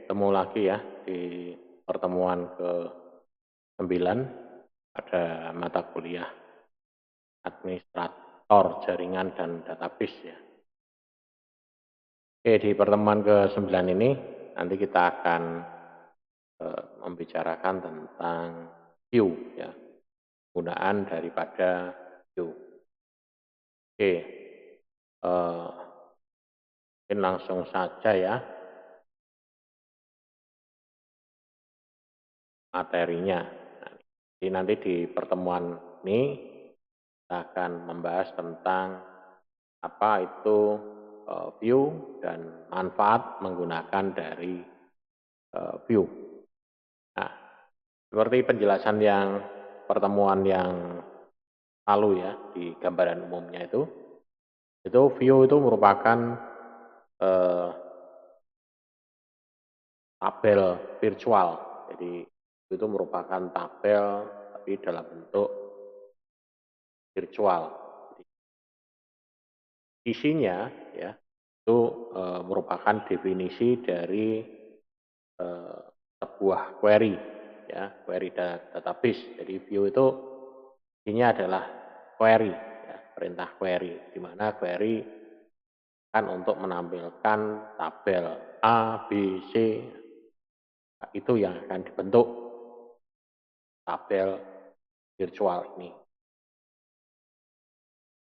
ketemu lagi ya di pertemuan ke-9 pada mata kuliah administrator jaringan dan database ya. Oke, di pertemuan ke-9 ini nanti kita akan membicarakan tentang view ya, penggunaan daripada view. Oke, mungkin langsung saja ya materinya. Nah, jadi nanti di pertemuan ini kita akan membahas tentang apa itu view dan manfaat menggunakan dari view. Nah, seperti penjelasan yang pertemuan yang lalu ya di gambaran umumnya itu view itu merupakan tabel virtual. Jadi itu merupakan tabel tapi dalam bentuk virtual. Isinya ya itu merupakan definisi dari sebuah query ya, query database. Jadi view itu isinya adalah query ya, perintah query, di mana query kan untuk menampilkan tabel A, B, C, nah, itu yang akan dibentuk tabel virtual ini.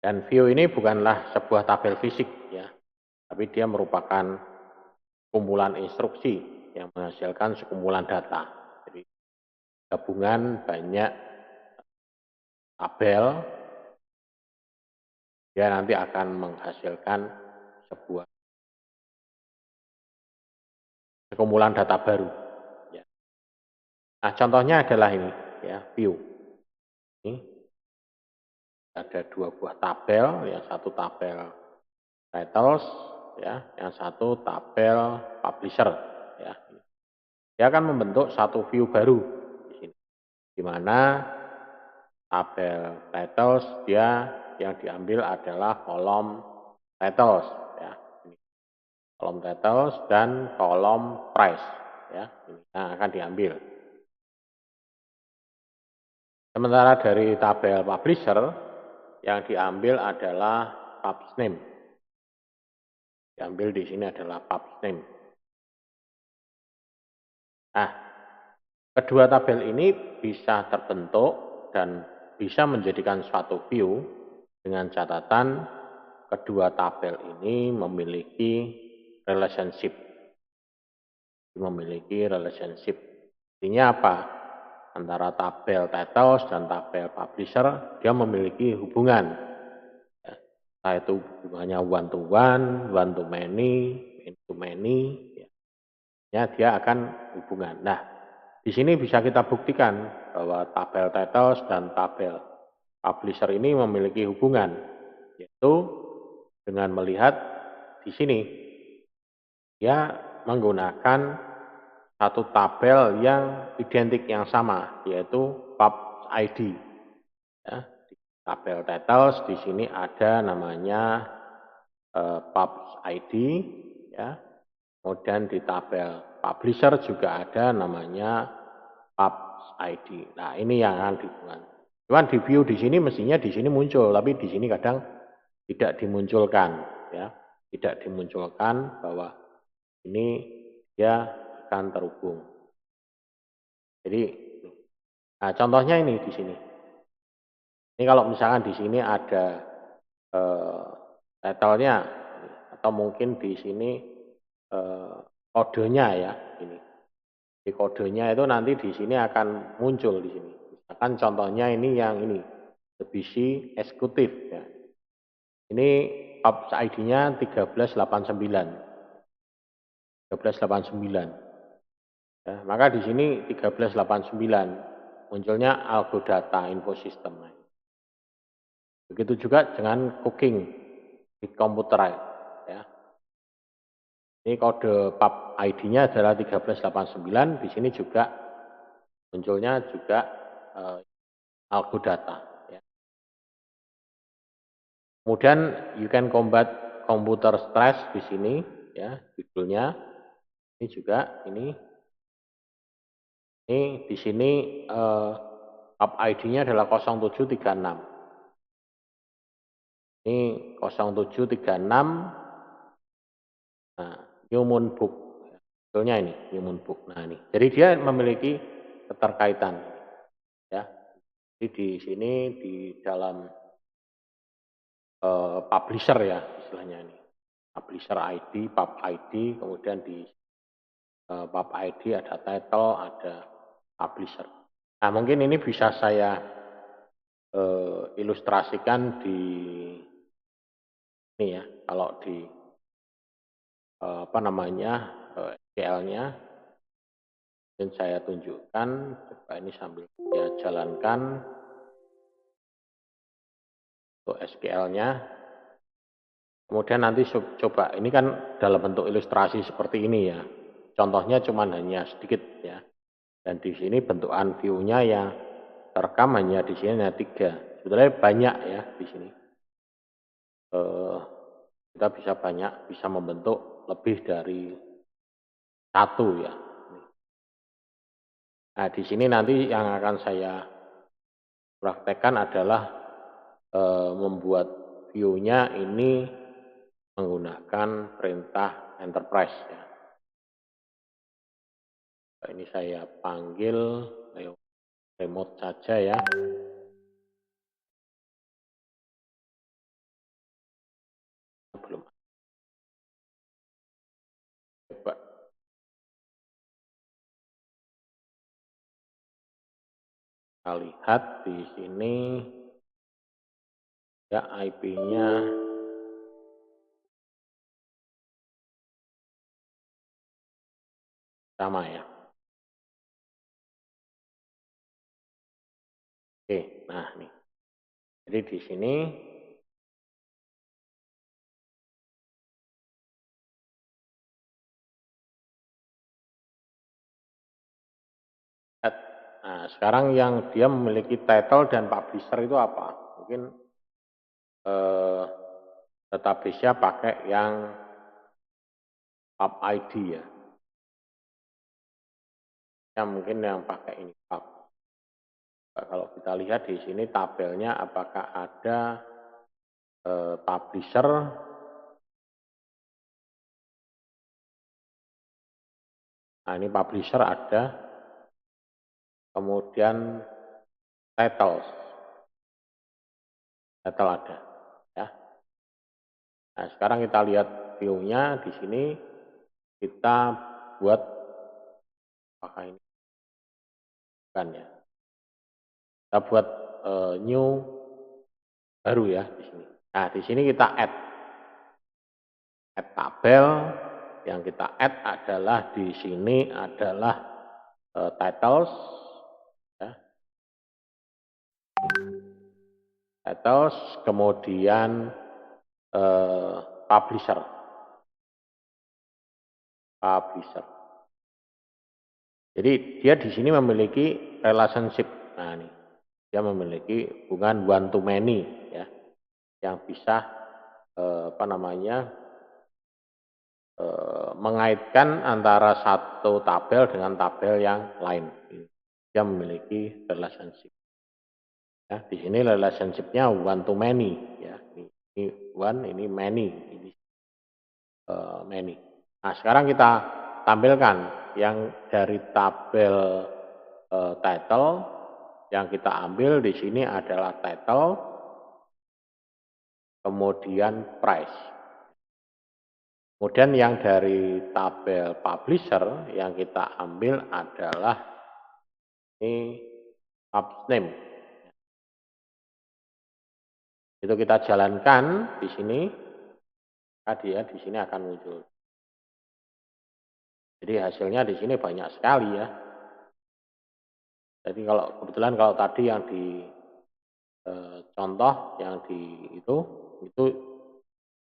Dan view ini bukanlah sebuah tabel fisik ya, tapi dia merupakan kumpulan instruksi yang menghasilkan sekumpulan data. Jadi gabungan banyak tabel, dia nanti akan menghasilkan sebuah sekumpulan data baru. Ya. Nah, contohnya adalah ini ya, view. Ini ada dua buah tabel, yang satu tabel titles ya, yang satu tabel publisher ya. Dia akan membentuk satu view baru di sini, di mana tabel titles dia yang diambil adalah kolom titles ya. Ini kolom titles dan kolom price ya, ini yang akan diambil. Sementara dari tabel publisher yang diambil adalah pubs name. Diambil di sini adalah pubs name. Nah, kedua tabel ini bisa terbentuk dan bisa menjadikan suatu view dengan catatan kedua tabel ini memiliki relationship. Artinya apa? Antara tabel titles dan tabel publisher, dia memiliki hubungan. Entah itu hubungannya one to many, many to many. Ya, dia akan hubungan. Nah, di sini bisa kita buktikan bahwa tabel titles dan tabel publisher ini memiliki hubungan, yaitu dengan melihat di sini dia menggunakan satu tabel yang identik yang sama, yaitu pubs ID. Ya, di tabel titles di sini ada namanya pubs ID, ya. Kemudian di tabel publisher juga ada namanya pubs ID. Nah, ini yang akan dihubungkan. Cuman di view di sini mestinya di sini muncul, tapi di sini kadang tidak dimunculkan, ya. Tidak dimunculkan bahwa ini dia akan terhubung. Jadi, nah contohnya ini di sini. Ini kalau misalkan di sini ada title-nya atau mungkin di sini kodenya ya, ini. Di kodenya itu nanti di sini akan muncul di sini. Misalkan contohnya ini yang ini, the BC Executive ya. Ini pubs ID-nya 1389. 1389. Ya, maka di sini 1389 munculnya Algo Data Info System. Begitu juga dengan cooking di komputer ya. Ini kode pub ID-nya adalah 1389, di sini juga munculnya juga Algo Data ya. Kemudian you can combat computer stress di sini ya judulnya. Ini juga ini di sini pub ID-nya adalah 0736. Ini 0736. Nah, new moon book. Sebetulnya ini new moon book. Nah, ini. Jadi dia memiliki keterkaitan ya. Jadi di sini di dalam publisher ya istilahnya ini. Publisher ID, pub ID, kemudian di pub ID ada title, ada publisher. Nah, mungkin ini bisa saya ilustrasikan di ini ya, kalau di apa namanya SQL-nya, dan saya tunjukkan. Coba ini sambil saya jalankan untuk SQL-nya. Kemudian nanti coba, ini kan dalam bentuk ilustrasi seperti ini ya. Contohnya cuma hanya sedikit ya. Dan di sini bentukan view-nya yang terekam hanya di sini hanya 3. Sebetulnya banyak ya di sini. Kita bisa membentuk lebih dari 1 ya. Nah, di sini nanti yang akan saya praktekkan adalah membuat view-nya ini menggunakan perintah enterprise ya. Ini saya panggil remote saja ya. Belum. Coba kita lihat di sini ya, IP-nya sama ya. Oke, nah nih. Jadi di sini nah, sekarang yang dia memiliki title dan publisher itu apa? Mungkin database-nya pakai yang pub ID ya. Ya mungkin yang pakai ini pub. Kalau kita lihat di sini tabelnya apakah ada publisher. Nah, ini publisher ada. Kemudian title ada ya. Nah, sekarang kita lihat view-nya di sini, kita buat apakah ini bukan ya. Kita buat new baru ya di sini. Nah, di sini kita add tabel. Yang kita add adalah di sini adalah titles ya. Titles, kemudian publisher. Jadi dia di sini memiliki relationship. Nah, ini dia memiliki hubungan one to many ya, yang bisa mengaitkan antara satu tabel dengan tabel yang lain. Dia memiliki relationship. Ya, di sini relationship-nya one to many ya. Ini one, ini many, ini many. Nah, sekarang kita tampilkan yang dari tabel title yang kita ambil di sini adalah title, kemudian price. Kemudian yang dari tabel publisher yang kita ambil adalah ini pub name. Itu kita jalankan di sini, tadi ya di sini akan muncul. Jadi hasilnya di sini banyak sekali ya. Jadi kebetulan kalau tadi yang di contoh yang di itu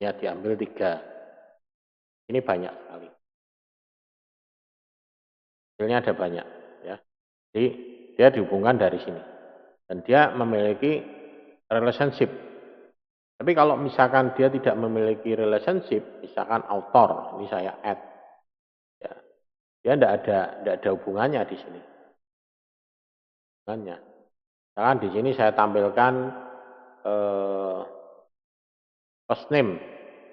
ya diambil 3. Ini banyak sekali. Hasilnya ada banyak ya. Jadi dia dihubungkan dari sini. Dan dia memiliki relationship. Tapi kalau misalkan dia tidak memiliki relationship, misalkan author, ini saya add. Ya. Dia tidak ada hubungannya di sini. Hubungannya. Misalkan di sini saya tampilkan eh, first name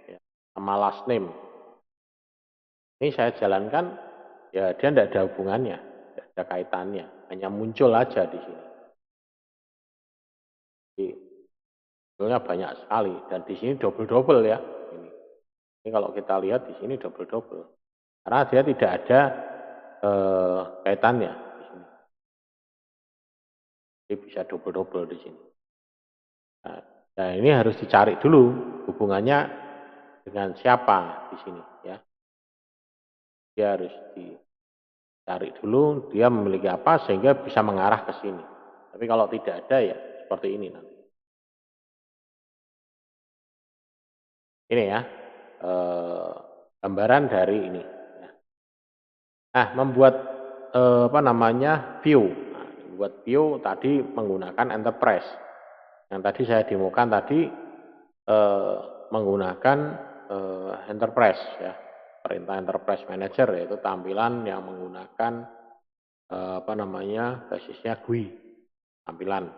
ya, sama last name. Ini saya jalankan, ya dia tidak ada hubungannya, tidak ada kaitannya, hanya muncul aja di sini. Jadi, sebetulnya banyak sekali dan di sini double-double ya. Ini kalau kita lihat di sini double-double, karena dia tidak ada kaitannya di sini. Jadi bisa double-double di sini. Nah, ini harus dicari dulu hubungannya dengan siapa di sini ya. Dia harus dicari dulu dia memiliki apa sehingga bisa mengarah ke sini. Tapi kalau tidak ada ya seperti ini nanti. Ini ya gambaran dari ini. Nah, membuat apa namanya view. Nah, membuat view tadi menggunakan enterprise. Yang tadi saya demokan tadi menggunakan enterprise ya, perintah enterprise manager, yaitu tampilan yang menggunakan apa namanya basisnya GUI tampilan.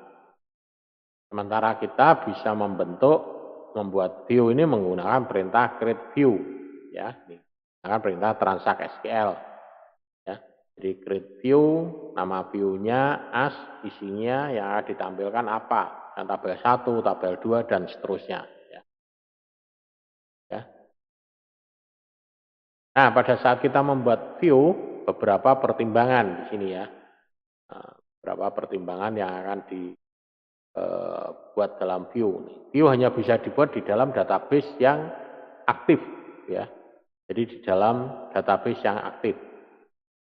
Sementara kita bisa membuat view ini menggunakan perintah create view ya, menggunakan perintah transact SQL ya. Jadi create view, nama view-nya, as, isinya yang akan ditampilkan apa, dan tabel 1, tabel 2 dan seterusnya ya. Ya. Nah, pada saat kita membuat view, beberapa pertimbangan di sini ya. Beberapa pertimbangan yang akan dibuat dalam view. View hanya bisa dibuat di dalam database yang aktif ya. Jadi di dalam database yang aktif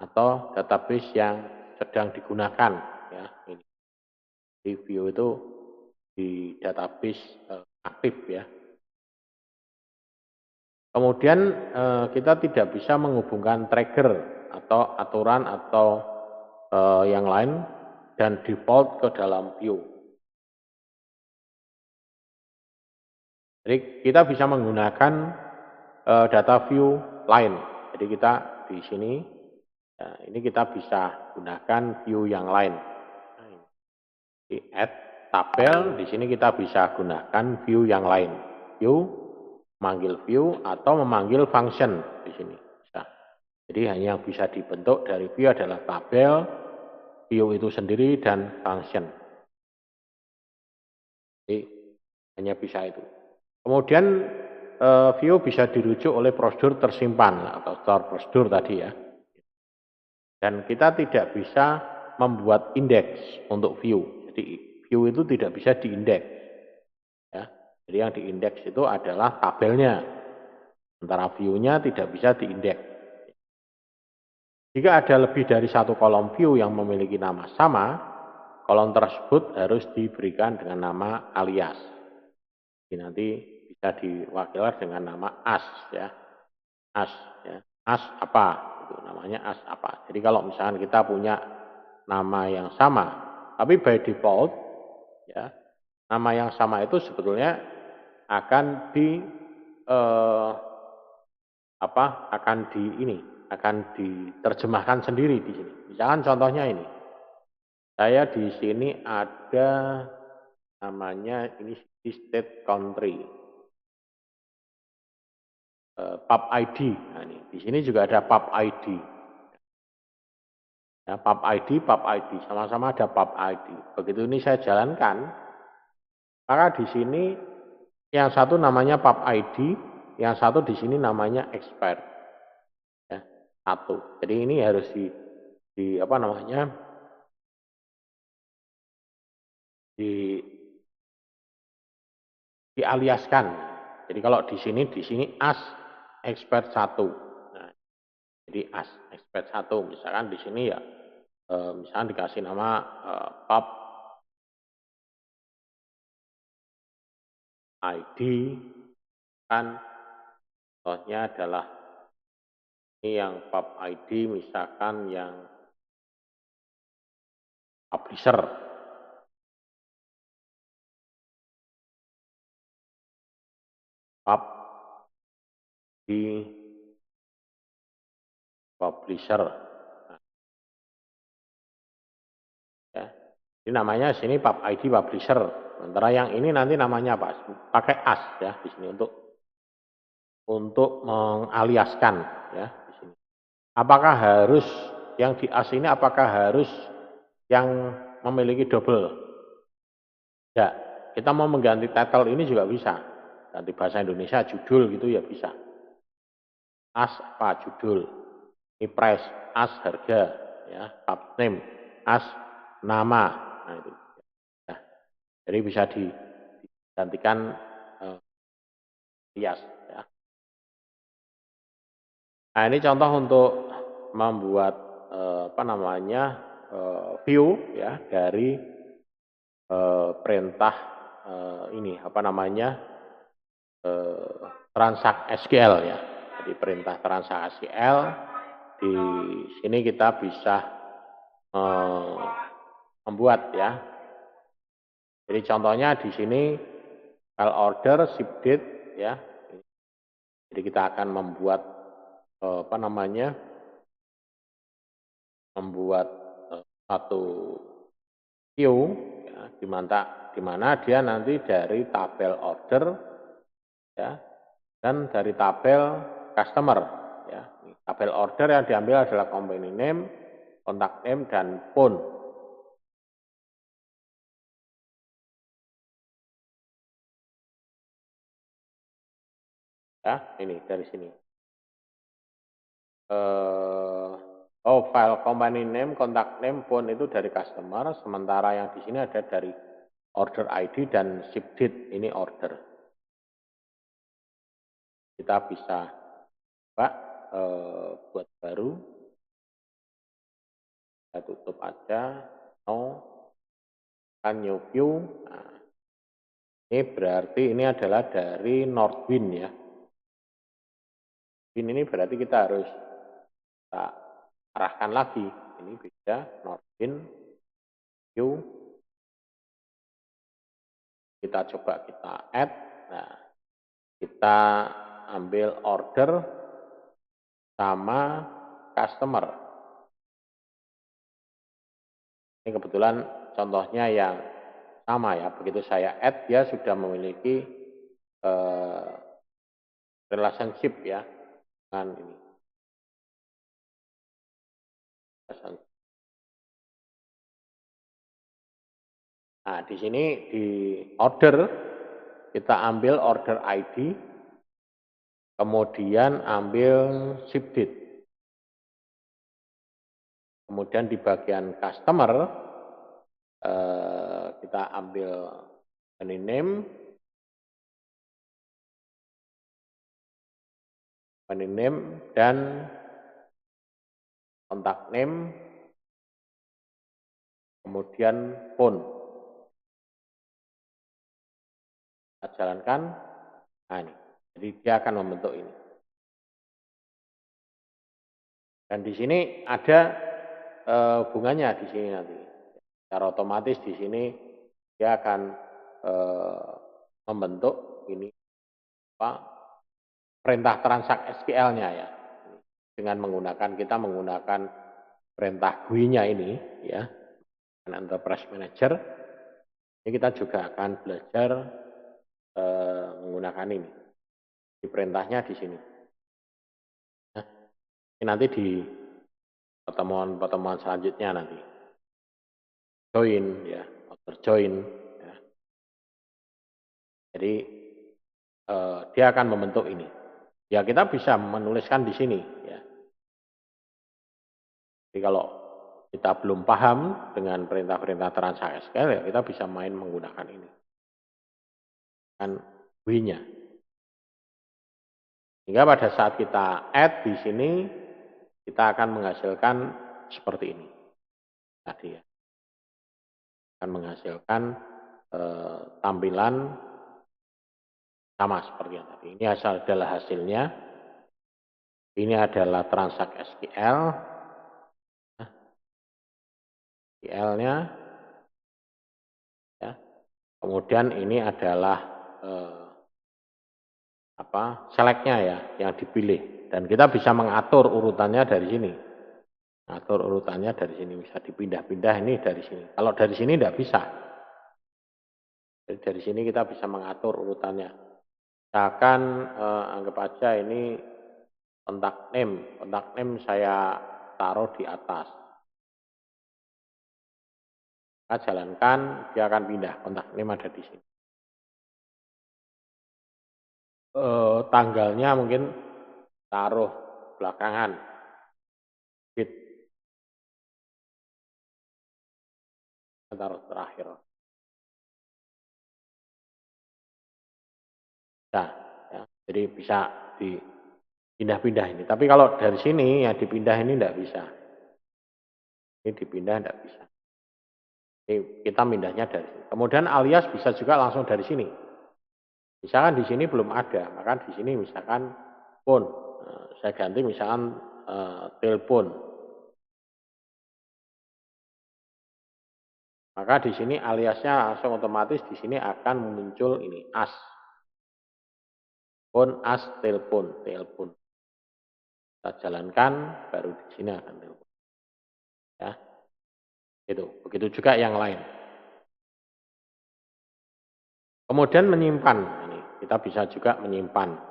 atau database yang sedang digunakan ya. Ini. Di view itu di database aktif ya. Kemudian kita tidak bisa menghubungkan trigger atau aturan atau yang lain dan default ke dalam view. Jadi kita bisa menggunakan data view lain. Jadi kita di sini, ya, ini kita bisa gunakan view yang lain. Di add tabel, di sini kita bisa gunakan view yang lain. View, memanggil view atau memanggil function di sini. Bisa. Jadi hanya yang bisa dibentuk dari view adalah tabel, view itu sendiri dan function. Jadi hanya bisa itu. Kemudian view bisa dirujuk oleh prosedur tersimpan atau store prosedur tadi ya. Dan kita tidak bisa membuat indeks untuk view. Jadi view itu tidak bisa diindeks. Ya. Jadi yang diindeks itu adalah tabelnya. Sementara view-nya tidak bisa diindeks. Jika ada lebih dari satu kolom view yang memiliki nama sama, kolom tersebut harus diberikan dengan nama alias. Jadi nanti bisa diwakilkan dengan nama as ya. As ya. As apa? Itu namanya as apa. Jadi kalau misalkan kita punya nama yang sama, tapi by default ya, nama yang sama itu sebetulnya akan eh, akan diterjemahkan sendiri di sini. Misalkan contohnya ini. Saya di sini ada namanya ini state country. Pub ID. Nah, ini di sini juga ada pub ID. Ya, pub ID, sama-sama ada pub ID. Begitu ini saya jalankan, maka di sini yang satu namanya pub ID, yang satu di sini namanya expert. Ya, satu. Jadi ini harus di apa namanya? Dialiaskan. Jadi kalau di sini as expert satu. Nah, jadi as expert satu. Misalkan di sini ya, misalkan dikasih nama pub ID kan contohnya adalah ini yang pub ID misalkan yang publisher. Pub di publisher. Ya. Ini namanya sini pub ID publisher. Sementara yang ini nanti namanya apa? Pakai as ya di sini untuk mengaliaskan ya di sini. Apakah harus yang di as ini apakah harus yang memiliki double? Ya, kita mau mengganti title ini juga bisa. Ganti bahasa Indonesia judul gitu ya bisa. As apa judul? Ini price, as harga, ya, pub name, as nama. Nah itu. Ya. Jadi bisa digantikan hias. Ya. Nah ini contoh untuk membuat apa namanya view ya dari perintah ini apa namanya transak SQL ya. Jadi perintah transak SQL di sini kita bisa membuat ya. Jadi contohnya di sini file order ship date ya. Jadi kita akan membuat apa namanya membuat satu view ya, di mana dia nanti dari tabel order ya dan dari tabel customer ya. Tabel order yang diambil adalah company name, contact name dan phone. Ya, ini dari sini. File company name, contact name, phone itu dari customer, sementara yang di sini ada dari order ID dan ship date ini order. Kita bisa buat baru, kita tutup aja, kan new view. Nah, ini berarti ini adalah dari Northwind ya. Ini berarti kita harus kita arahkan lagi. Ini beda Northwind view. Kita coba kita add. Nah, kita ambil order sama customer. Ini kebetulan contohnya yang sama ya. Begitu saya add, dia sudah memiliki relationship ya dengan ini. Nah, di sini di order kita ambil order ID, kemudian ambil ship date. Kemudian di bagian customer kita ambil company name dan contact name, kemudian phone. Kita jalankan, nah ini, jadi dia akan membentuk ini. Dan di sini ada hubungannya di sini nanti. Secara otomatis di sini dia akan membentuk ini apa perintah transak SQL-nya ya. Dengan kita menggunakan perintah GUI-nya ini ya. Enterprise Manager. Ini kita juga akan belajar menggunakan ini. Di perintahnya di sini. Nah, ini nanti di pertemuan selanjutnya nanti. Join ya, order join ya. Jadi dia akan membentuk ini. Ya kita bisa menuliskan di sini ya. Jadi kalau kita belum paham dengan perintah-perintah transaksi SQL ya kita bisa main menggunakan ini. Kan GUI-nya. Sehingga pada saat kita add di sini kita akan menghasilkan seperti ini. Tadi ya. Akan menghasilkan tampilan sama seperti yang tadi. Ini adalah hasilnya. Ini adalah transak SQL. SQL-nya. Ya. Kemudian ini adalah select-nya ya yang dipilih. Dan kita bisa mengatur urutannya dari sini. Atur urutannya dari sini, bisa dipindah-pindah ini dari sini. Kalau dari sini tidak bisa. Jadi dari sini kita bisa mengatur urutannya. Misalkan anggap aja ini kontak name saya taruh di atas. Kita jalankan, dia akan pindah, kontak name ada di sini. Tanggalnya mungkin taruh belakangan, bit taruh terakhir. Nah, ya, jadi bisa dipindah-pindah ini. Tapi kalau dari sini ya dipindah ini tidak bisa. Ini dipindah tidak bisa. Ini kita pindahnya dari sini. Kemudian alias bisa juga langsung dari sini. Misalkan di sini belum ada, maka di sini misalkan phone. Saya ganti misalkan telepon. Maka di sini aliasnya langsung otomatis di sini akan muncul ini as. Phone as telepon. Kita jalankan baru di sini akan telepon. Ya. Itu. Begitu juga yang lain. Kemudian menyimpan. Ini kita bisa juga menyimpan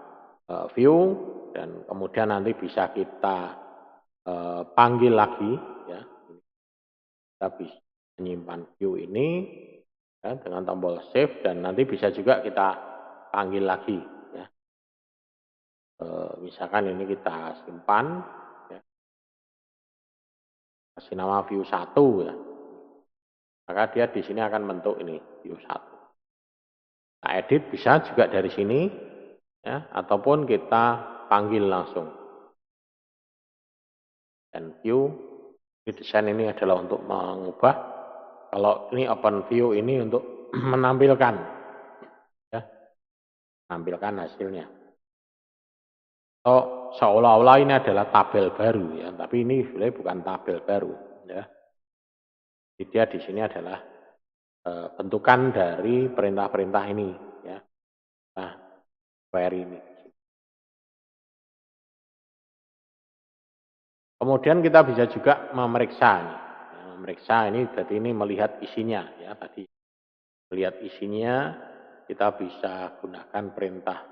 view dan kemudian nanti bisa kita panggil lagi ya. Kita bisa menyimpan view ini ya, dengan tombol save dan nanti bisa juga kita panggil lagi ya. Misalkan ini kita simpan ya. Kasih nama view 1 ya. Maka dia di sini akan bentuk ini view 1. Nah, edit bisa juga dari sini ya, ataupun kita panggil langsung. Dan view di desain ini adalah untuk mengubah. Kalau ini open view ini untuk menampilkan ya, menampilkan hasilnya. So, seolah-olah ini adalah tabel baru ya, tapi ini sebenarnya bukan tabel baru ya. Jadi dia di sini adalah bentukan dari perintah-perintah ini ya. Nah, query ini. Kemudian kita bisa juga memeriksa ini. Ya, memeriksa ini berarti ini melihat isinya ya tadi. Melihat isinya kita bisa gunakan perintah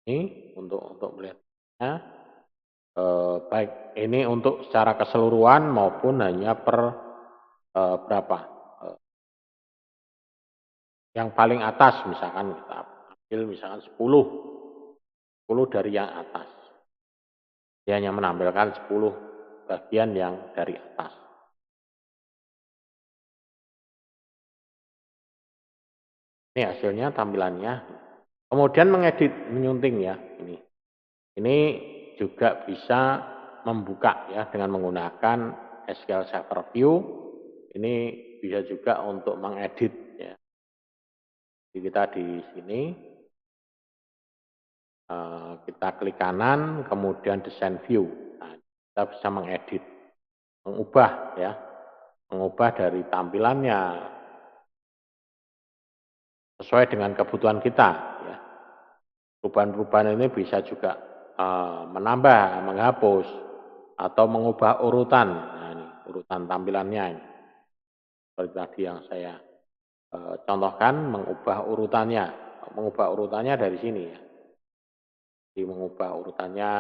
ini untuk melihatnya. Baik ini untuk secara keseluruhan maupun hanya per berapa. Yang paling atas misalkan kita ambil misalkan 10 dari yang atas. Dia hanya menampilkan 10 bagian yang dari atas. Ini hasilnya tampilannya. Kemudian mengedit, menyunting ya ini. Ini juga bisa membuka ya dengan menggunakan SQL Server View. Ini bisa juga untuk mengedit ya. Jadi kita di sini kita klik kanan, kemudian desain view. Nah, kita bisa mengedit, mengubah ya, mengubah dari tampilannya sesuai dengan kebutuhan kita. Ya. Perubahan-perubahan ini bisa juga menambah, menghapus, atau mengubah urutan. Nah, ini urutan tampilannya ini. Seperti tadi yang saya contohkan, mengubah urutannya dari sini ya. Jadi mengubah urutannya,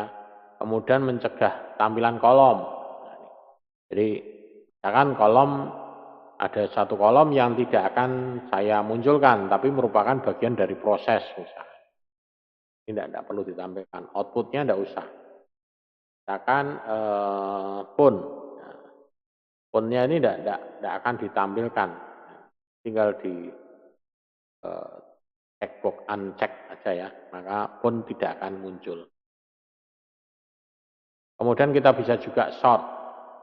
kemudian mencegah tampilan kolom. Nah, jadi misalkan kolom ada satu kolom yang tidak akan saya munculkan, tapi merupakan bagian dari proses misalkan. Ini tidak perlu ditampilkan, outputnya tidak usah. Misalkan pun, punnya ini tidak akan ditampilkan, tinggal di checkbox uncheck aja ya, maka pun tidak akan muncul. Kemudian kita bisa juga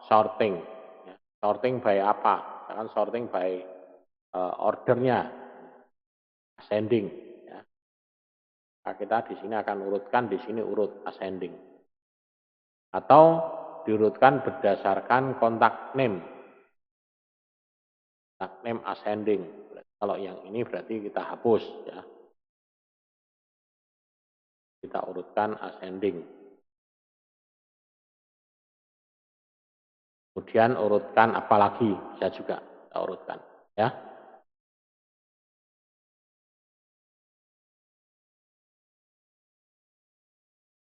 sorting, ya. Sorting by apa? Misalkan sorting by ordernya, ascending. Ya. Nah, kita di sini akan urutkan, di sini urut ascending. Atau diurutkan berdasarkan kontak name. Kontak name ascending. Kalau yang ini berarti kita hapus ya. Kita urutkan ascending. Kemudian urutkan apa lagi, bisa juga kita urutkan, ya.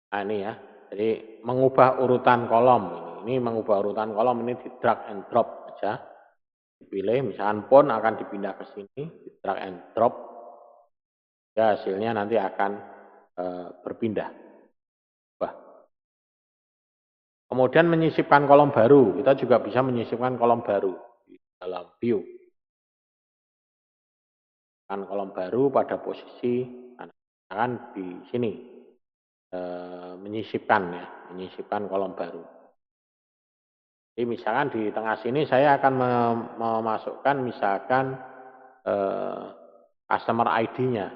Nah ini ya, jadi mengubah urutan kolom, ini mengubah urutan kolom ini di drag and drop aja. Dipilih, misalkan pon akan dipindah ke sini, di drag and drop, ya hasilnya nanti akan berpindah. Kemudian menyisipkan kolom baru, kita juga bisa menyisipkan kolom baru di dalam view. Kan kolom baru pada posisi, misalkan di sini, menyisipkan ya, menyisipkan kolom baru. Jadi misalkan di tengah sini saya akan memasukkan misalkan customer ID-nya.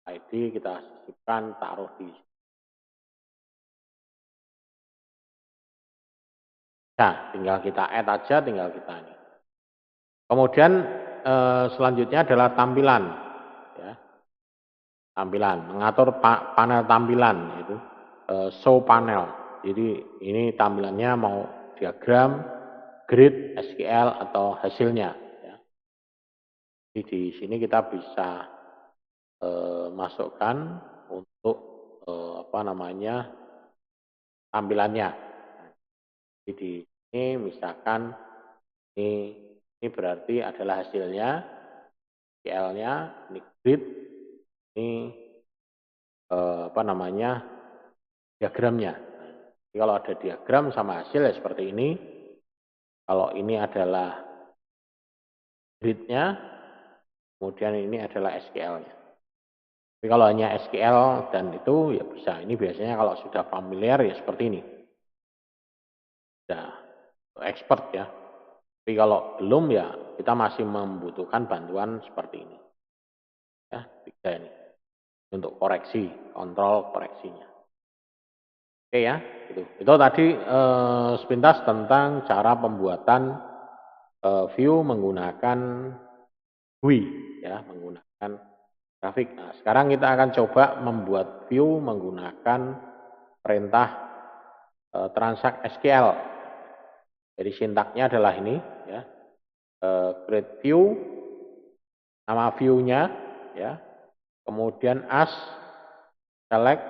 ID kita sisipkan, taruh di sini. Nah, tinggal kita add aja, tinggal kita ini. Kemudian selanjutnya adalah tampilan, ya. Tampilan, mengatur panel tampilan, yaitu show panel. Jadi ini tampilannya mau diagram, grid, SQL atau hasilnya. Ya. Jadi di sini kita bisa masukkan untuk apa namanya tampilannya. Jadi di sini misalkan ini berarti adalah hasilnya, SQL-nya, ini grid, ini apa namanya diagramnya. Jadi kalau ada diagram sama hasil ya seperti ini. Kalau ini adalah gridnya, kemudian ini adalah SQL-nya. Tapi kalau hanya SQL dan itu ya bisa. Ini biasanya kalau sudah familiar ya seperti ini. Sudah expert ya. Tapi kalau belum ya kita masih membutuhkan bantuan seperti ini. Ya, 3 ini. Untuk koreksi, kontrol koreksinya. Oke ya, itu tadi sepintas tentang cara pembuatan view menggunakan GUI ya, menggunakan grafik. Nah, sekarang kita akan coba membuat view menggunakan perintah transact SQL. Jadi sintaknya adalah ini ya. Create view, nama view-nya ya. Kemudian as select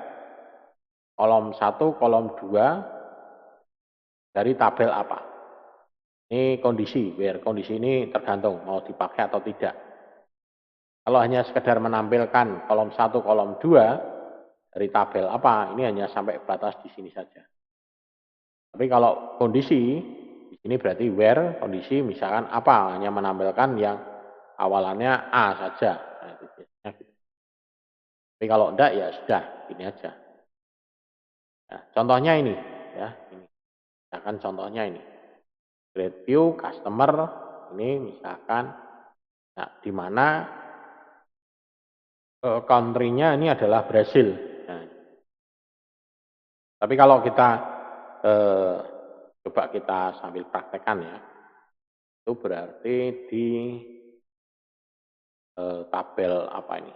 kolom 1, kolom 2 dari tabel apa. Ini kondisi, where kondisi ini tergantung mau dipakai atau tidak. Kalau hanya sekedar menampilkan kolom 1, kolom 2 dari tabel apa, ini hanya sampai batas di sini saja. Tapi kalau kondisi, di sini berarti where kondisi misalkan apa, hanya menampilkan yang awalannya A saja. Nah, itu biasanya gitu. Tapi kalau enggak ya sudah, ini aja. Nah, contohnya ini ya, ini. Misalkan contohnya ini. Grade view customer ini misalkan nah, di mana country-nya ini adalah Brasil. Nah, tapi kalau kita coba kita sambil praktekkan ya, itu berarti di tabel apa ini?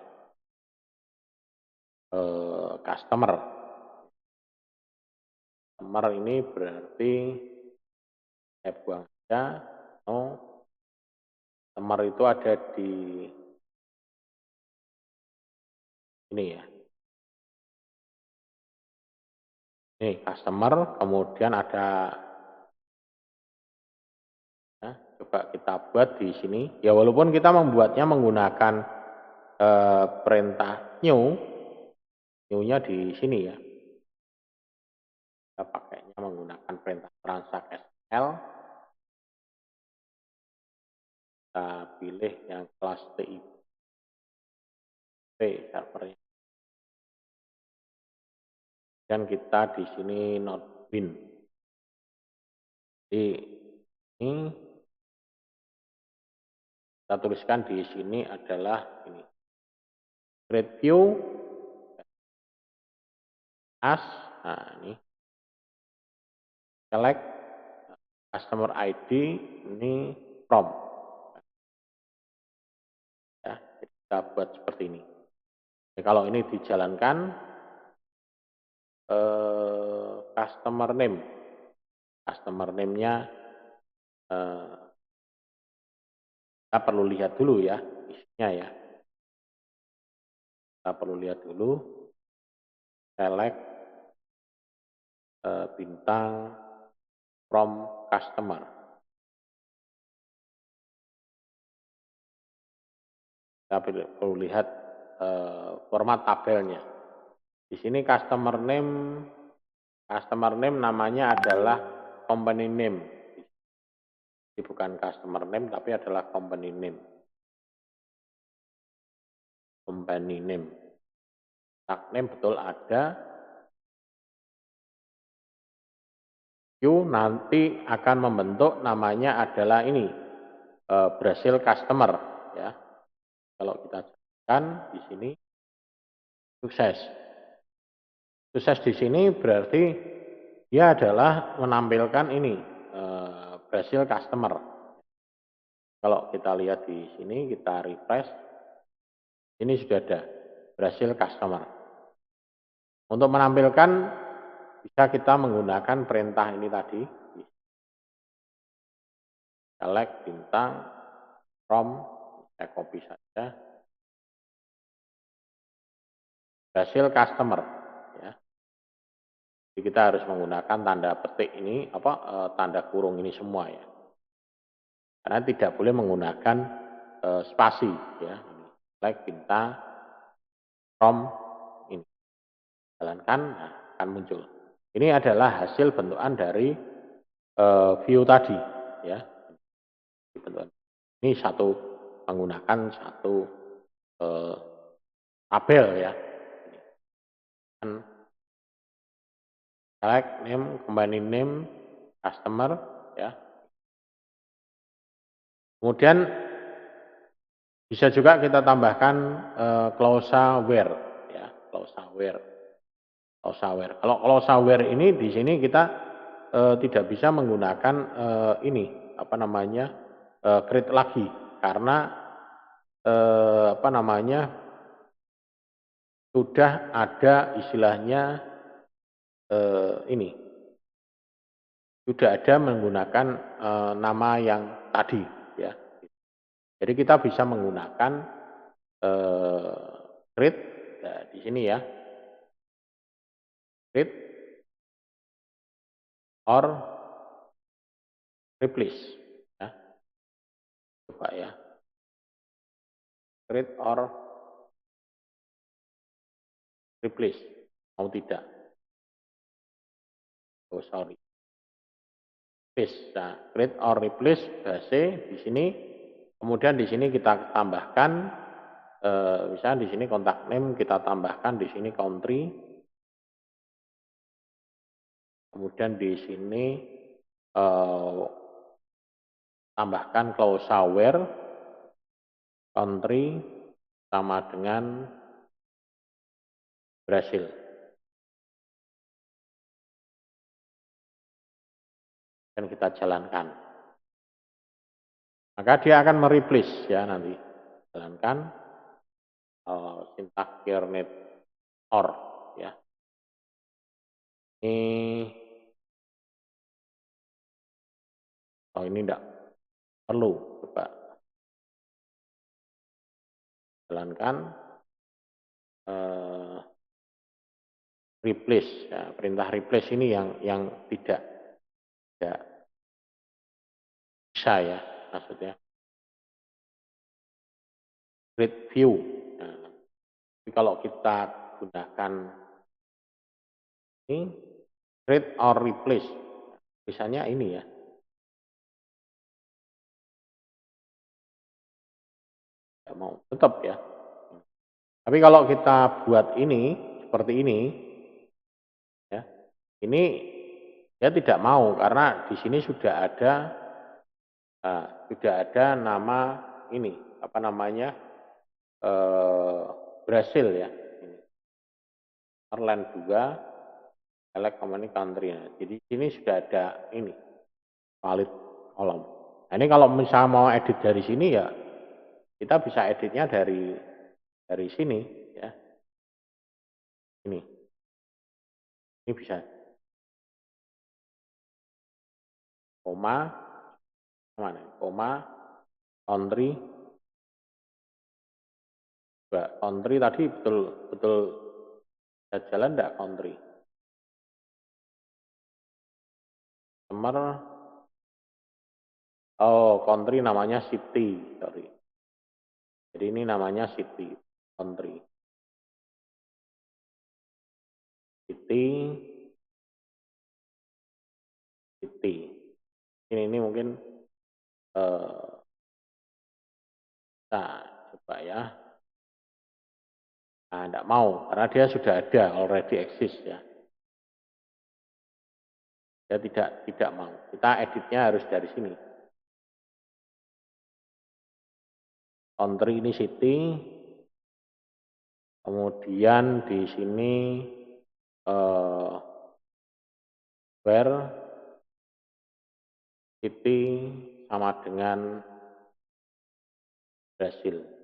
Customer. Customer ini berarti saya buang saja. Oh, customer itu ada di ini ya. Ini customer, kemudian ada ya, coba kita buat di sini. Ya walaupun kita membuatnya menggunakan perintah new-nya di sini ya. Kita pakainya menggunakan perintah transact SQL. Kita pilih yang kelas TIP servernya. Dan kita di sini not bin. Jadi ini kita tuliskan di sini adalah ini. Create view as, nah ini select customer ID ini from. Ya, kita buat seperti ini. Jadi kalau ini dijalankan customer name customer name-nya kita perlu lihat dulu ya isinya ya. Kita perlu lihat dulu, select bintang from customer. Kita perlu lihat format tabelnya. Di sini customer name namanya adalah company name. Ini bukan customer name tapi adalah company name. Company name. Tag name betul ada. Q nanti akan membentuk namanya adalah ini Brazil customer ya. Kalau kita cekkan di sini sukses. Sukses di sini berarti dia adalah menampilkan ini Brazil customer. Kalau kita lihat di sini kita refresh, ini sudah ada Brazil customer. Untuk menampilkan bisa kita menggunakan perintah ini tadi. Select bintang from, saya copy saja. Brazil customer ya. Jadi kita harus menggunakan tanda petik ini tanda kurung ini semua ya. Karena tidak boleh menggunakan spasi ya. Select bintang from ini. Jalankan, nah, akan muncul. Ini adalah hasil bentukan dari view tadi ya. Ini menggunakan satu tabel ya. Select name, company name, customer ya. Kemudian bisa juga kita tambahkan clausa where ya, clausa where. Kalau clausa where ini di sini kita tidak bisa menggunakan create lagi karena sudah ada istilahnya sudah ada menggunakan nama yang tadi ya. Jadi kita bisa menggunakan create nah, di sini ya. Create or replace ya. Coba ya. Create or replace. Mau tidak? Oh sorry. Nah, create or replace base di sini. Kemudian di sini kita tambahkan misalnya di sini kontak name kita tambahkan di sini country. Kemudian di sini tambahkan clausa where country sama dengan Brasil. Dan kita jalankan. Maka dia akan mereplace ya nanti. Jalankan syntax kernel or ya. Ini enggak perlu, coba jalankan replace ya, perintah replace ini yang tidak bisa ya maksudnya create view. Nah, tapi kalau kita gunakan ini create or replace, misalnya ini ya. Tidak mau tetap ya. Tapi kalau kita buat ini seperti ini ya, ini dia tidak mau karena di sini sudah ada nama ini Brasil ya. Erland juga select company country. Nah, jadi sini sudah ada ini valid column. Nah, ini kalau misalnya mau edit dari sini ya kita bisa editnya dari sini ya. Ini bisa. koma, mana? Koma, country, country tadi betul jalan enggak country? Customer, oh country namanya city, sorry. Jadi ini namanya city, country. City. Ini mungkin nah coba ya. Nah, enggak mau karena dia sudah ada, already exist ya. Dia tidak mau. Kita editnya harus dari sini. Country ini city. Kemudian di sini where city sama dengan Brasil.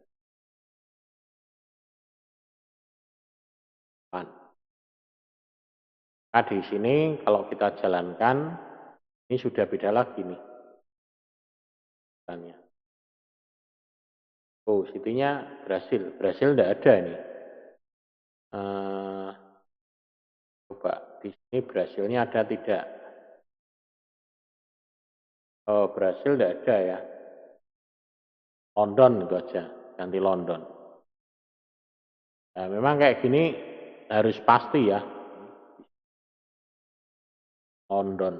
Nah, di sini kalau kita jalankan, ini sudah beda lagi nih. Oh, city-nya Brasil. Brasil tidak ada nih. Coba di sini Brasilnya ada tidak? Oh, Brasil tidak ada ya. London itu aja, ganti London. Nah, memang kayak gini harus pasti ya. London.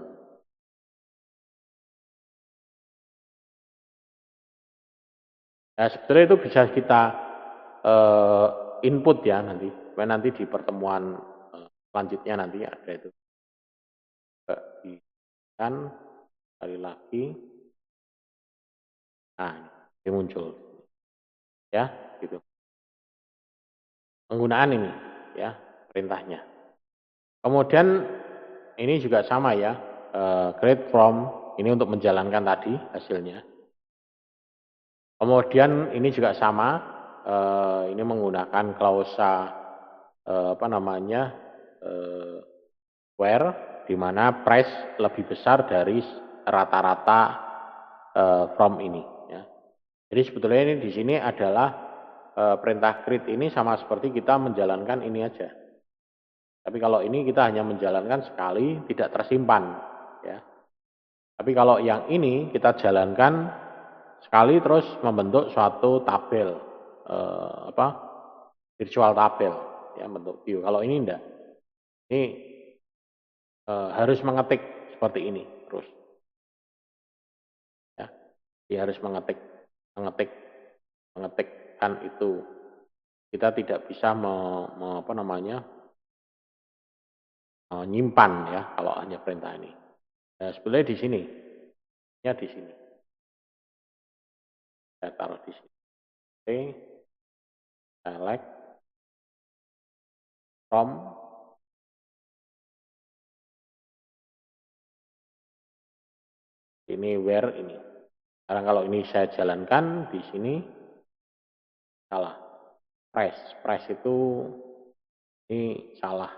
Nah, sebetulnya itu bisa kita input ya nanti. Nanti di pertemuan selanjutnya nanti ada itu. Kan sekali lagi. Nah, ini muncul. Ya, gitu. Penggunaan ini ya, perintahnya. Kemudian ini juga sama ya. Create from ini untuk menjalankan tadi hasilnya. Kemudian ini juga sama, ini menggunakan klausa where, di mana price lebih besar dari rata-rata from ini. Ya. Jadi sebetulnya ini di sini adalah perintah create ini sama seperti kita menjalankan ini aja. Tapi kalau ini kita hanya menjalankan sekali, tidak tersimpan. Ya. Tapi kalau yang ini kita jalankan sekali terus membentuk suatu tabel, virtual tabel, ya bentuk view. Kalau ini enggak, ini harus mengetik seperti ini terus. Ya, dia harus mengetikkan itu. Kita tidak bisa menyimpan ya kalau hanya perintah ini. Nah, sebenarnya di sini, ya di sini. Saya taruh di sini. Oke, select from. Ini where ini. Sekarang kalau ini saya jalankan di sini salah. Price itu ini salah.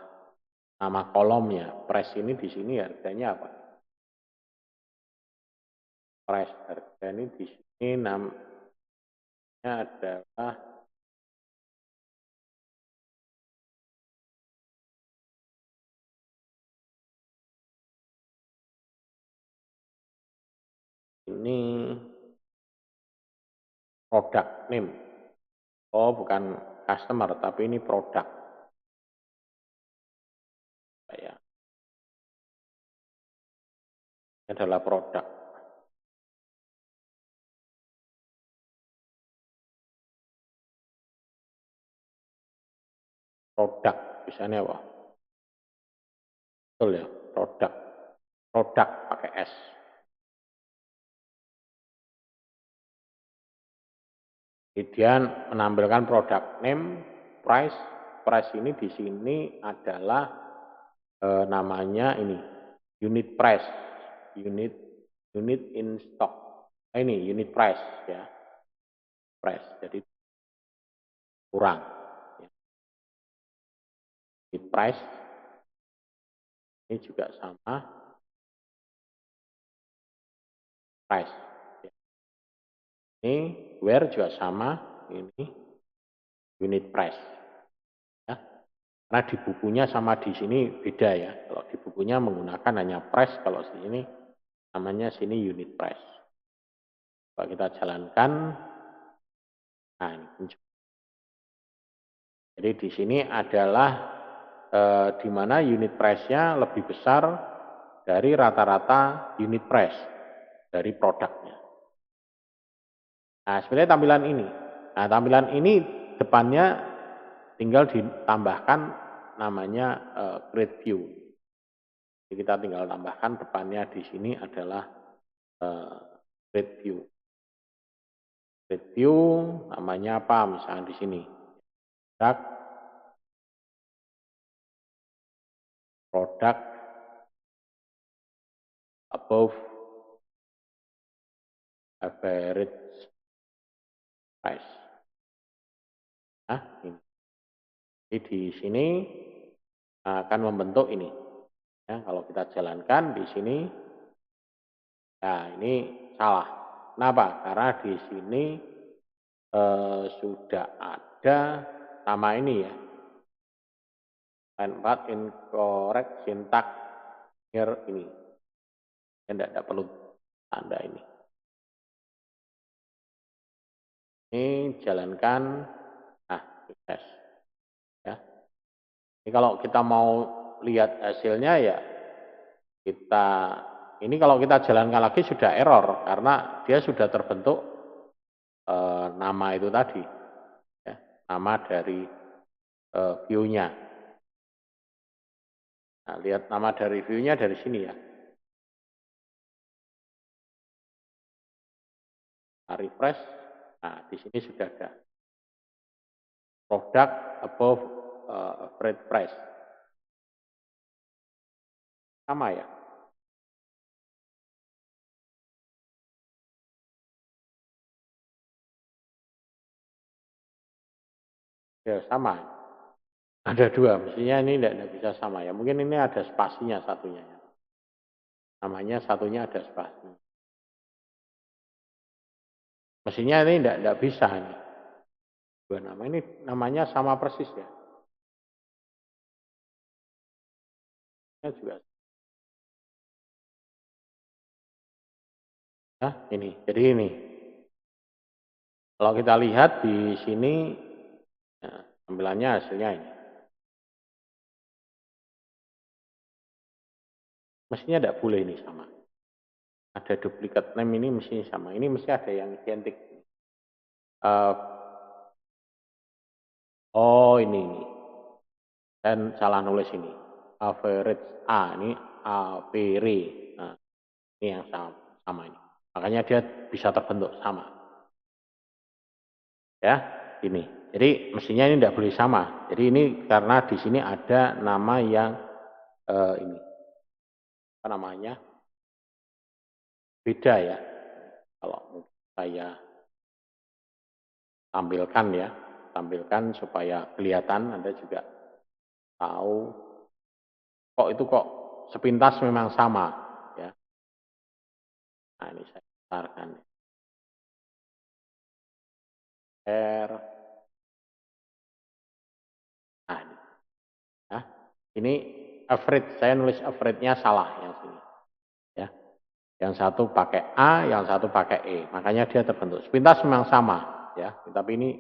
Nama kolomnya. Price ini di sini harganya apa? Price harga ini di sini namanya adalah ini product name. Oh, bukan customer, tapi ini produk. Ya. Ini adalah produk. Produk, misalnya apa? Betul ya, produk. Produk pakai S. Kemudian menampilkan produk name, price. Price ini di sini adalah namanya ini unit price, unit in stock. Nah, ini unit price ya, price. Jadi kurang. Unit price ini juga sama. price. Ini where juga sama, ini unit price. Ya. Karena di bukunya sama di sini beda ya. Kalau di bukunya menggunakan hanya price, kalau di sini namanya sini unit price. Kalau kita jalankan, nah ini muncul. Jadi di sini adalah di mana unit price-nya lebih besar dari rata-rata unit price dari produknya. Nah, sebenarnya tampilan ini. Nah, tampilan ini depannya tinggal ditambahkan namanya grid view. Jadi kita tinggal tambahkan depannya di sini adalah grid view. Grid view namanya apa? Misalnya di sini. Product above average price. Nah, ini. Jadi di sini akan membentuk ini. Ya, kalau kita jalankan di sini, nah ini salah. Kenapa? Karena di sini sudah ada nama ini ya. Line 4 incorrect syntax here ini. Tidak perlu tanda ini. Ini jalankan, nah sukses. Ya. Ini kalau kita mau lihat hasilnya ya kita, ini kalau kita jalankan lagi sudah error karena dia sudah terbentuk nama itu tadi, ya, nama dari view-nya. Nah, lihat nama dari view-nya dari sini ya. Nah, refresh, nah di sini sudah ada product above average price. Sama ya. Ya sama. Ada dua, mestinya ini tidak bisa sama ya. Mungkin ini ada spasinya satunya ya. Namanya satunya ada spasi. Mestinya ini tidak bisa ini. Dua nama ini namanya sama persis ya. Ini juga. Nah, ini. Jadi ini. Kalau kita lihat di sini, nah, tampilannya hasilnya ini. Mestinya tidak boleh ini sama. Ada duplikat name ini mesti sama. Ini mesti ada yang identik. Oh ini. Dan salah nulis ini. Average A ini average. Nah, ini yang sama ini. Makanya dia bisa terbentuk sama. Ya, ini. Jadi mestinya ini tidak boleh sama. Jadi ini karena di sini ada nama yang ini. Apa namanya? Beda ya. Kalau saya tampilkan ya, tampilkan supaya kelihatan Anda juga tahu kok itu kok sepintas memang sama ya. Nah, ini saya besarkan. R. Nah, ini. Nah, ini average, saya nulis average-nya salah yang sini. Ya. Yang satu pakai A, yang satu pakai E. Makanya dia terbentuk. Sepintas memang sama ya, tapi ini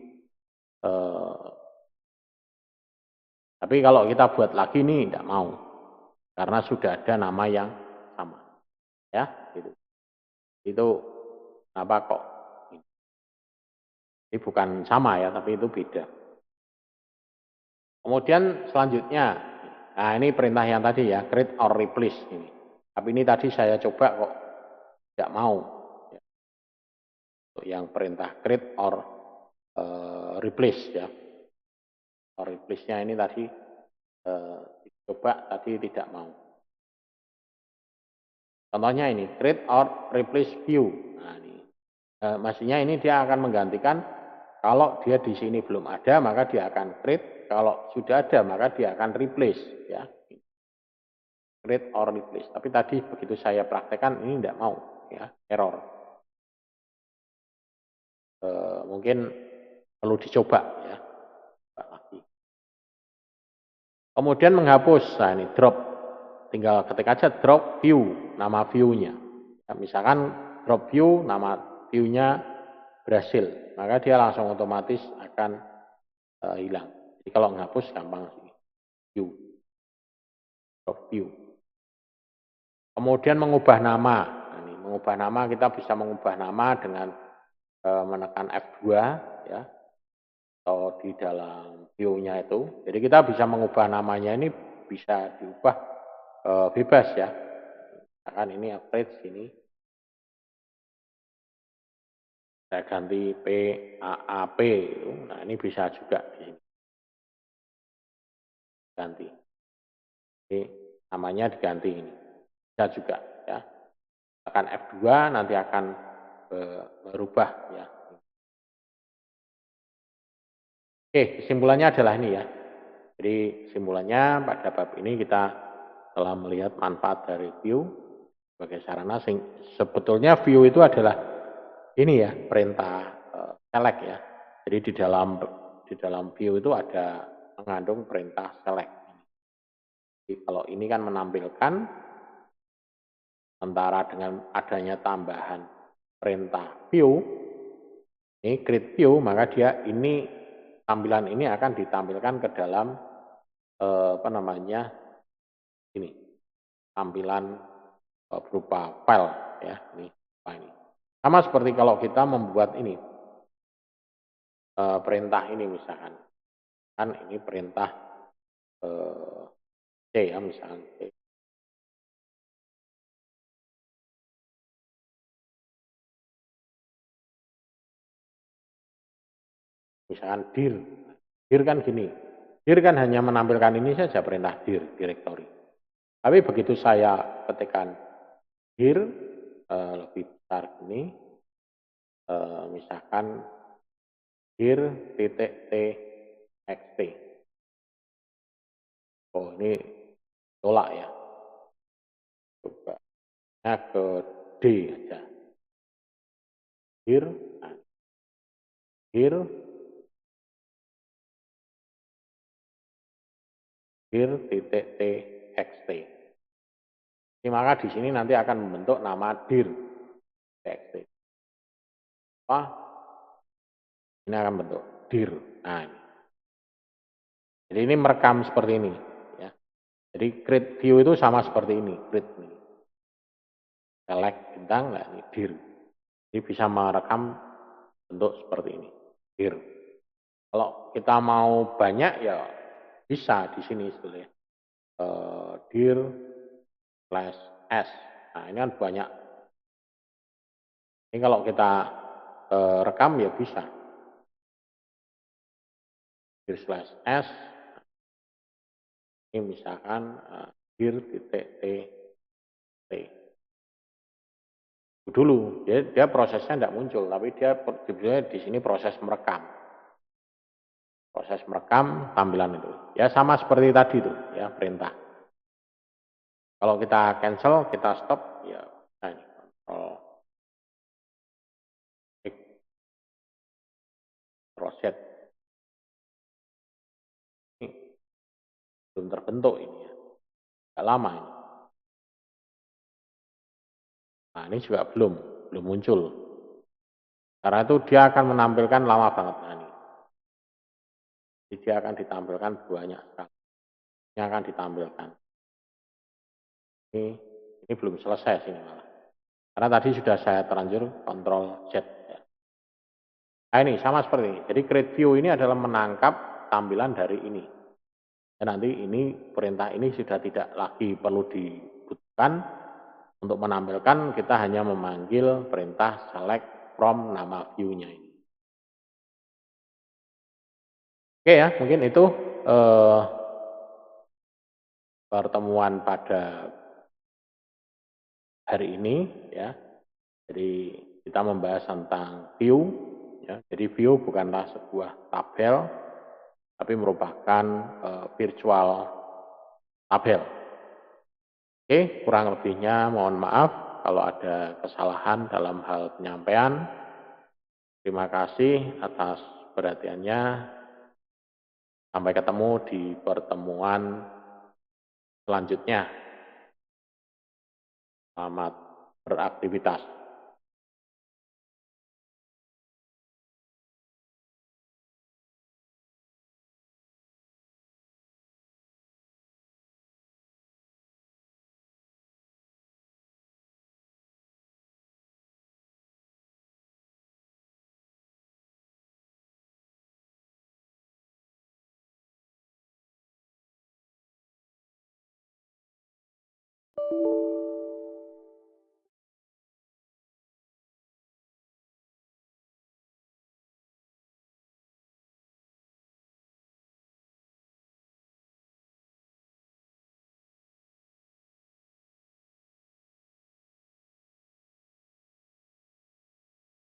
tapi kalau kita buat lagi ini tidak mau. Karena sudah ada nama yang sama. Ya, gitu. Itu kenapa kok ini bukan sama ya, tapi itu beda. Kemudian selanjutnya, nah ini perintah yang tadi ya, create or replace ini. Tapi ini tadi saya coba kok tidak mau. Untuk yang perintah create or replace ya. Or replace-nya ini tadi coba tadi tidak mau. Contohnya ini, create or replace view. Nah, ini. Maksudnya ini dia akan menggantikan kalau dia di sini belum ada, maka dia akan create. Kalau sudah ada, maka dia akan replace. Ya. Create or replace. Tapi tadi begitu saya praktekkan, ini tidak mau. Ya, error. mungkin perlu dicoba ya. Lagi. Kemudian menghapus, nah ini drop, tinggal ketik aja drop view, nama view-nya. Nah, misalkan drop view, nama view-nya berhasil, maka dia langsung otomatis akan hilang. Jadi kalau menghapus gampang sih, view, drop view. Kemudian mengubah nama, nah, ini, mengubah nama kita bisa mengubah nama dengan menekan F2 ya, atau di dalam view-nya itu. Jadi kita bisa mengubah namanya ini bisa diubah bebas ya. Misalkan ini upgrade sini. Saya ganti PAAP. Nah, ini bisa juga di sini. Ganti. Ini namanya diganti ini. Bisa juga ya. Tekan F2 nanti akan berubah ya. Oke, kesimpulannya adalah ini ya. Jadi kesimpulannya pada bab ini kita telah melihat manfaat dari view sebagai sarana. Sebetulnya view itu adalah ini ya, perintah select ya. Jadi di dalam view itu ada mengandung perintah select. Jadi kalau ini kan menampilkan antara dengan adanya tambahan perintah view, ini create view, maka dia ini tampilan ini akan ditampilkan ke dalam apa namanya ini tampilan berupa file ya ini. Sama seperti kalau kita membuat ini perintah ini misalkan kan ini perintah C ya misalkan C. Misalkan dir kan gini, dir kan hanya menampilkan ini saja perintah dir directory. Tapi begitu saya ketikkan dir lebih besar ini misalkan dir titik txt. Oh ini tolak ya. Coba ke D aja. Dir, nah, dir titik txt. Maka di sini nanti akan membentuk nama dir txt. Apa? Ini akan bentuk dir. Nah, ini. Jadi ini merekam seperti ini. Ya. Jadi create view itu sama seperti ini. Create ini. Select bintang, nah ini dir. Jadi bisa merekam bentuk seperti ini. Dir. Kalau kita mau banyak ya bisa di sini sebetulnya. Dir slash s. Nah ini kan banyak. Ini kalau kita rekam ya bisa. Dir slash s. Ini misalkan dir titik t. Dulu dia prosesnya tidak muncul, tapi dia di sini proses merekam. Proses merekam tampilan itu. Ya sama seperti tadi tuh ya perintah. Kalau kita cancel, kita stop ya nah ini kontrol reset. Ini belum terbentuk ini ya. Tidak lama ini. Nah, ini juga belum muncul. Karena itu dia akan menampilkan lama banget nah, ini. Jadi dia akan ditampilkan banyak sekali. Ini akan ditampilkan. Ini belum selesai sini malah. Karena tadi sudah saya terlanjur kontrol Z. Ya. Nah ini sama seperti ini. Jadi create view ini adalah menangkap tampilan dari ini. Dan nanti ini perintah ini sudah tidak lagi perlu dibutuhkan. Untuk menampilkan kita hanya memanggil perintah select from nama view-nya ini. Oke ya, mungkin itu pertemuan pada hari ini ya. Jadi kita membahas tentang view ya. Jadi view bukanlah sebuah tabel tapi merupakan virtual tabel. Oke, kurang lebihnya mohon maaf kalau ada kesalahan dalam hal penyampaian. Terima kasih atas perhatiannya. Sampai ketemu di pertemuan selanjutnya. Selamat beraktivitas.